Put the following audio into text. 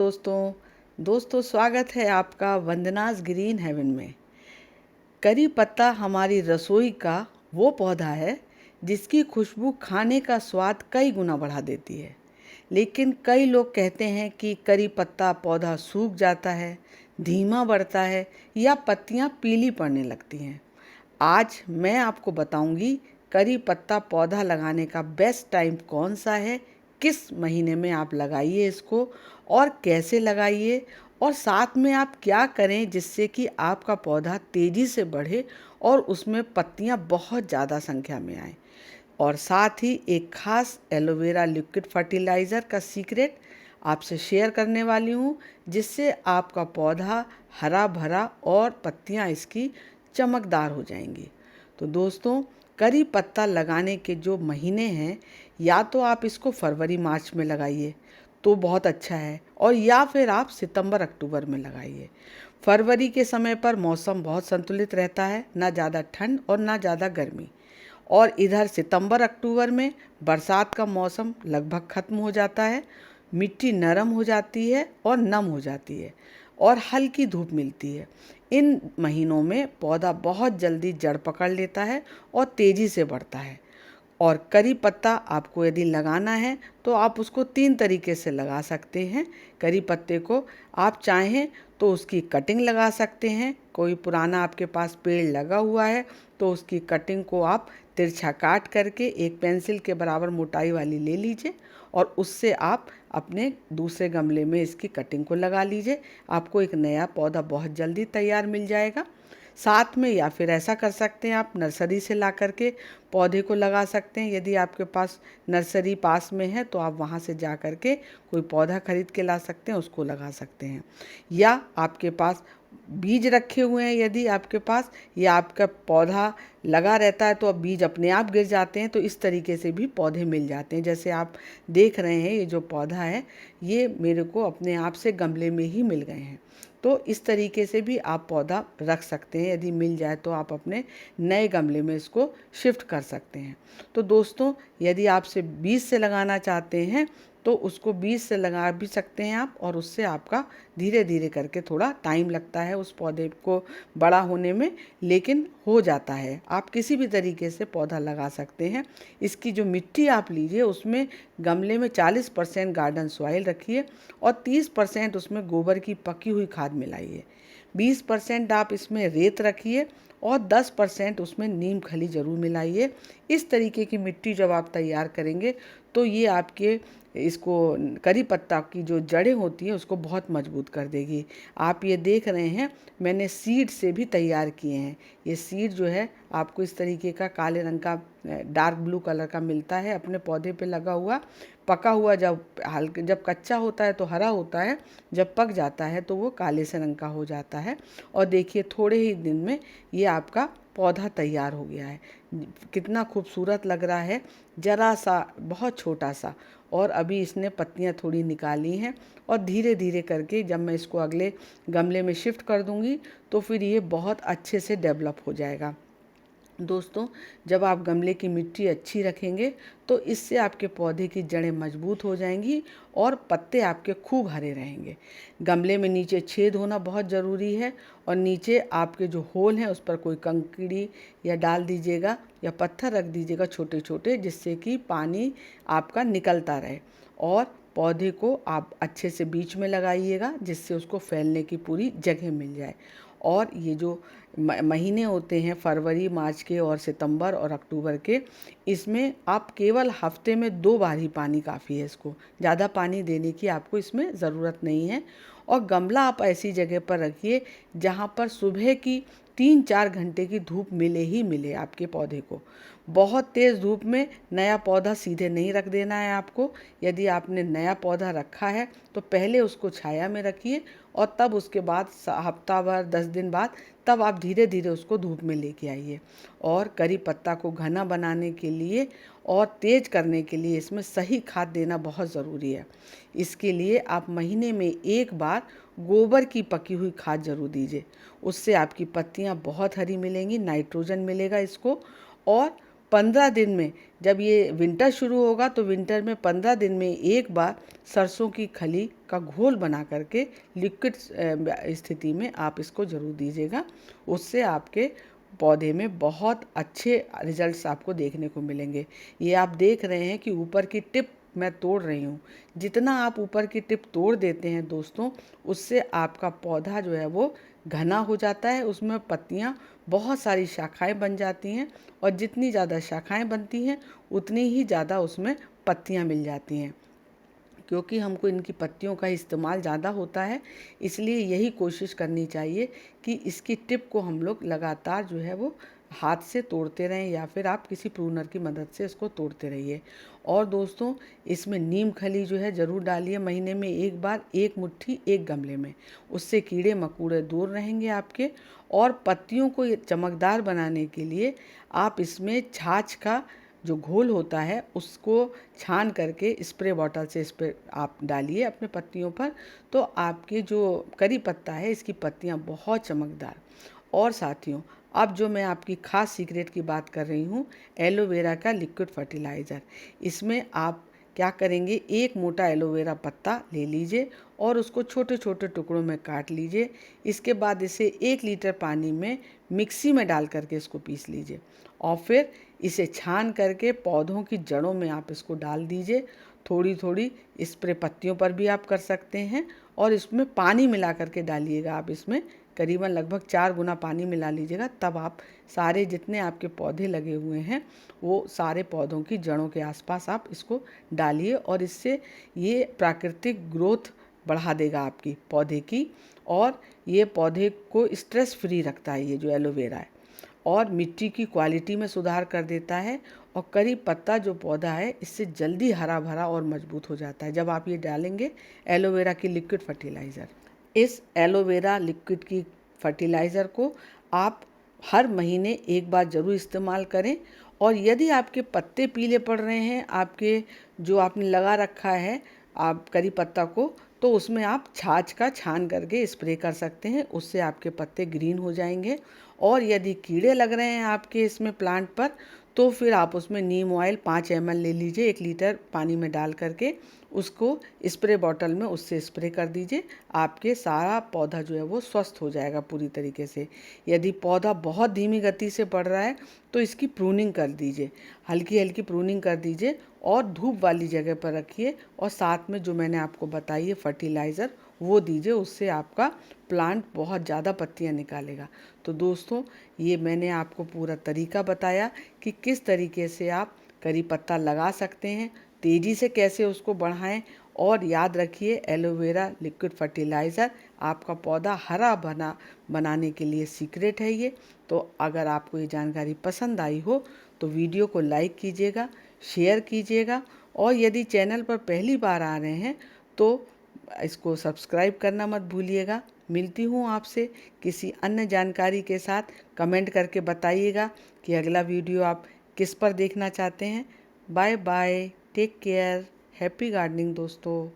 दोस्तों स्वागत है आपका वंदनास ग्रीन हेवन में। करी पत्ता हमारी रसोई का वो पौधा है जिसकी खुशबू खाने का स्वाद कई गुना बढ़ा देती है। लेकिन कई लोग कहते हैं कि करी पत्ता पौधा सूख जाता है, धीमा बढ़ता है या पत्तियां पीली पड़ने लगती हैं। आज मैं आपको बताऊंगी करी पत्ता पौधा लगाने का बेस्ट टाइम कौन सा है, किस महीने में आप लगाइए इसको और कैसे लगाइए, और साथ में आप क्या करें जिससे कि आपका पौधा तेज़ी से बढ़े और उसमें पत्तियां बहुत ज़्यादा संख्या में आए। और साथ ही एक खास एलोवेरा लिक्विड फर्टिलाइज़र का सीक्रेट आपसे शेयर करने वाली हूँ, जिससे आपका पौधा हरा भरा और पत्तियाँ इसकी चमकदार हो जाएंगी। तो दोस्तों, करी पत्ता लगाने के जो महीने हैं, या तो आप इसको फरवरी मार्च में लगाइए तो बहुत अच्छा है, और या फिर आप सितंबर अक्टूबर में लगाइए। फरवरी के समय पर मौसम बहुत संतुलित रहता है, ना ज़्यादा ठंड और ना ज़्यादा गर्मी। और इधर सितंबर अक्टूबर में बरसात का मौसम लगभग ख़त्म हो जाता है, मिट्टी नरम हो जाती है और नम हो जाती है और हल्की धूप मिलती है। इन महीनों में पौधा बहुत जल्दी जड़ पकड़ लेता है और तेज़ी से बढ़ता है। और करी पत्ता आपको यदि लगाना है तो आप उसको 3 तरीके से लगा सकते हैं। करी पत्ते को आप चाहें तो उसकी कटिंग लगा सकते हैं। कोई पुराना आपके पास पेड़ लगा हुआ है तो उसकी कटिंग को आप तिरछा काट करके एक पेंसिल के बराबर मोटाई वाली ले लीजिए और उससे आप अपने दूसरे गमले में इसकी कटिंग को लगा लीजिए। आपको एक नया पौधा बहुत जल्दी तैयार मिल जाएगा। साथ में या फिर ऐसा कर सकते हैं, आप नर्सरी से ला करके पौधे को लगा सकते हैं। यदि आपके पास नर्सरी पास में है तो आप वहाँ से जा कर के कोई पौधा खरीद के ला सकते हैं, उसको लगा सकते हैं। या आपके पास बीज रखे हुए हैं, यदि आपके पास, या आपका पौधा लगा रहता है तो अब बीज अपने आप गिर जाते हैं, तो इस तरीके से भी पौधे मिल जाते हैं। जैसे आप देख रहे हैं, ये जो पौधा है ये मेरे को अपने आप से गमले में ही मिल गए हैं। तो इस तरीके से भी आप पौधा रख सकते हैं। यदि मिल जाए तो आप अपने नए गमले में इसको शिफ्ट कर सकते हैं। तो दोस्तों, यदि आपसे बीज से लगाना चाहते हैं तो उसको बीज से लगा भी सकते हैं आप, और उससे आपका धीरे धीरे करके थोड़ा टाइम लगता है उस पौधे को बड़ा होने में, लेकिन हो जाता है। आप किसी भी तरीके से पौधा लगा सकते हैं। इसकी जो मिट्टी आप लीजिए उसमें गमले में 40% गार्डन सॉइल रखिए और 30% उसमें गोबर की पकी हुई खाद मिलाइए। 20% आप इसमें रेत रखिए और 10% उसमें नीम खली ज़रूर मिलाइए। इस तरीके की मिट्टी जब आप तैयार करेंगे तो ये आपके इसको करी पत्ता की जो जड़ें होती हैं उसको बहुत मजबूत कर देगी। आप ये देख रहे हैं, मैंने सीड से भी तैयार किए हैं। ये सीड जो है आपको इस तरीके का काले रंग का डार्क ब्लू कलर का मिलता है अपने पौधे पे लगा हुआ। पका हुआ जब कच्चा होता है तो हरा होता है, जब पक जाता है तो वो काले से रंग का हो जाता है। और देखिए, थोड़े ही दिन में ये आपका पौधा तैयार हो गया है। कितना खूबसूरत लग रहा है, जरा सा, बहुत छोटा सा, और अभी इसने पत्तियां थोड़ी निकाली हैं। और धीरे धीरे करके जब मैं इसको अगले गमले में शिफ्ट कर दूंगी तो फिर ये बहुत अच्छे से डेवलप हो जाएगा। दोस्तों, जब आप गमले की मिट्टी अच्छी रखेंगे तो इससे आपके पौधे की जड़ें मजबूत हो जाएंगी और पत्ते आपके खूब हरे रहेंगे। गमले में नीचे छेद होना बहुत ज़रूरी है, और नीचे आपके जो होल हैं उस पर कोई कंकड़ी या डाल दीजिएगा या पत्थर रख दीजिएगा छोटे छोटे, जिससे कि पानी आपका निकलता रहे। और पौधे को आप अच्छे से बीच में लगाइएगा जिससे उसको फैलने की पूरी जगह मिल जाए। और ये जो महीने होते हैं फरवरी मार्च के और सितंबर और अक्टूबर के, इसमें आप केवल हफ्ते में 2 बार ही पानी काफ़ी है। इसको ज़्यादा पानी देने की आपको इसमें ज़रूरत नहीं है। और गमला आप ऐसी जगह पर रखिए जहाँ पर सुबह की 3-4 घंटे की धूप मिले ही मिले आपके पौधे को। बहुत तेज़ धूप में नया पौधा सीधे नहीं रख देना है आपको। यदि आपने नया पौधा रखा है तो पहले उसको छाया में रखिए और तब उसके बाद हफ्ता भर 10 दिन बाद तब आप धीरे धीरे उसको धूप में लेके आइए। और करी पत्ता को घना बनाने के लिए और तेज करने के लिए इसमें सही खाद देना बहुत ज़रूरी है। इसके लिए आप महीने में 1 बार गोबर की पकी हुई खाद ज़रूर दीजिए। उससे आपकी पत्तियां बहुत हरी मिलेंगी, नाइट्रोजन मिलेगा इसको, और 15 दिन में, जब ये विंटर शुरू होगा तो विंटर में 15 दिन में एक बार सरसों की खली का घोल बना करके लिक्विड स्थिति में आप इसको ज़रूर दीजिएगा। उससे आपके पौधे में बहुत अच्छे रिजल्ट्स आपको देखने को मिलेंगे। ये आप देख रहे हैं कि ऊपर की टिप मैं तोड़ रही हूँ। जितना आप ऊपर की टिप तोड़ देते हैं दोस्तों, उससे आपका पौधा जो है वो घना हो जाता है, उसमें पत्तियाँ बहुत सारी शाखाएं बन जाती हैं, और जितनी ज़्यादा शाखाएं बनती हैं उतनी ही ज़्यादा उसमें पत्तियाँ मिल जाती हैं। क्योंकि हमको इनकी पत्तियों का इस्तेमाल ज़्यादा होता है, इसलिए यही कोशिश करनी चाहिए कि इसकी टिप को हम लोग लगातार जो है वो हाथ से तोड़ते रहें, या फिर आप किसी प्रूनर की मदद से इसको तोड़ते रहिए। और दोस्तों, इसमें नीम खली जो है ज़रूर डालिए, महीने में एक बार, एक मुट्ठी एक गमले में। उससे कीड़े मकोड़े दूर रहेंगे आपके। और पत्तियों को चमकदार बनाने के लिए आप इसमें छाछ का जो घोल होता है उसको छान करके स्प्रे बॉटल से स्प्रे आप डालिए अपने पत्तियों पर, तो आपके जो करी पत्ता है इसकी पत्तियां बहुत चमकदार। और साथियों, अब जो मैं आपकी खास सीक्रेट की बात कर रही हूँ, एलोवेरा का लिक्विड फर्टिलाइज़र। इसमें आप क्या करेंगे, एक मोटा एलोवेरा पत्ता ले लीजिए और उसको छोटे छोटे टुकड़ों में काट लीजिए। इसके बाद इसे 1 लीटर पानी में मिक्सी में डाल करके इसको पीस लीजिए, और फिर इसे छान करके पौधों की जड़ों में आप इसको डाल दीजिए। थोड़ी थोड़ी स्प्रे पत्तियों पर भी आप कर सकते हैं, और इसमें पानी मिला करके डालिएगा। आप इसमें करीबन लगभग 4 गुना पानी मिला लीजिएगा, तब आप सारे जितने आपके पौधे लगे हुए हैं वो सारे पौधों की जड़ों के आसपास आप इसको डालिए, और इससे ये प्राकृतिक ग्रोथ बढ़ा देगा आपकी पौधे की। और ये पौधे को स्ट्रेस फ्री रखता है ये जो एलोवेरा है, और मिट्टी की क्वालिटी में सुधार कर देता है। और करी पत्ता जो पौधा है इससे जल्दी हरा भरा और मजबूत हो जाता है जब आप ये डालेंगे एलोवेरा की लिक्विड फर्टिलाइज़र। इस एलोवेरा लिक्विड की फर्टिलाइज़र को आप हर महीने एक बार ज़रूर इस्तेमाल करें। और यदि आपके पत्ते पीले पड़ रहे हैं, आपके जो आपने लगा रखा है आप करी पत्ता को, तो उसमें आप छाछ का छान करके स्प्रे कर सकते हैं, उससे आपके पत्ते ग्रीन हो जाएंगे। और यदि कीड़े लग रहे हैं आपके इसमें प्लांट पर, तो फिर आप उसमें नीम ऑयल 5 ml ले लीजिए, 1 लीटर पानी में डाल करके उसको स्प्रे बॉटल में उससे स्प्रे कर दीजिए। आपके सारा पौधा जो है वो स्वस्थ हो जाएगा पूरी तरीके से। यदि पौधा बहुत धीमी गति से बढ़ रहा है तो इसकी प्रूनिंग कर दीजिए, हल्की हल्की प्रूनिंग कर दीजिए, और धूप वाली जगह पर रखिए, और साथ में जो मैंने आपको बताई है फर्टिलाइज़र वो दीजिए, उससे आपका प्लांट बहुत ज़्यादा पत्तियां निकालेगा। तो दोस्तों, ये मैंने आपको पूरा तरीका बताया कि किस तरीके से आप करी पत्ता लगा सकते हैं, तेज़ी से कैसे उसको बढ़ाएं। और याद रखिए, एलोवेरा लिक्विड फर्टिलाइज़र आपका पौधा हरा भरा बनाने के लिए सीक्रेट है ये। तो अगर आपको ये जानकारी पसंद आई हो तो वीडियो को लाइक कीजिएगा, शेयर कीजिएगा, और यदि चैनल पर पहली बार आ रहे हैं तो इसको सब्सक्राइब करना मत भूलिएगा। मिलती हूँ आपसे किसी अन्य जानकारी के साथ। कमेंट करके बताइएगा कि अगला वीडियो आप किस पर देखना चाहते हैं। Bye bye, take care, happy gardening दोस्तों।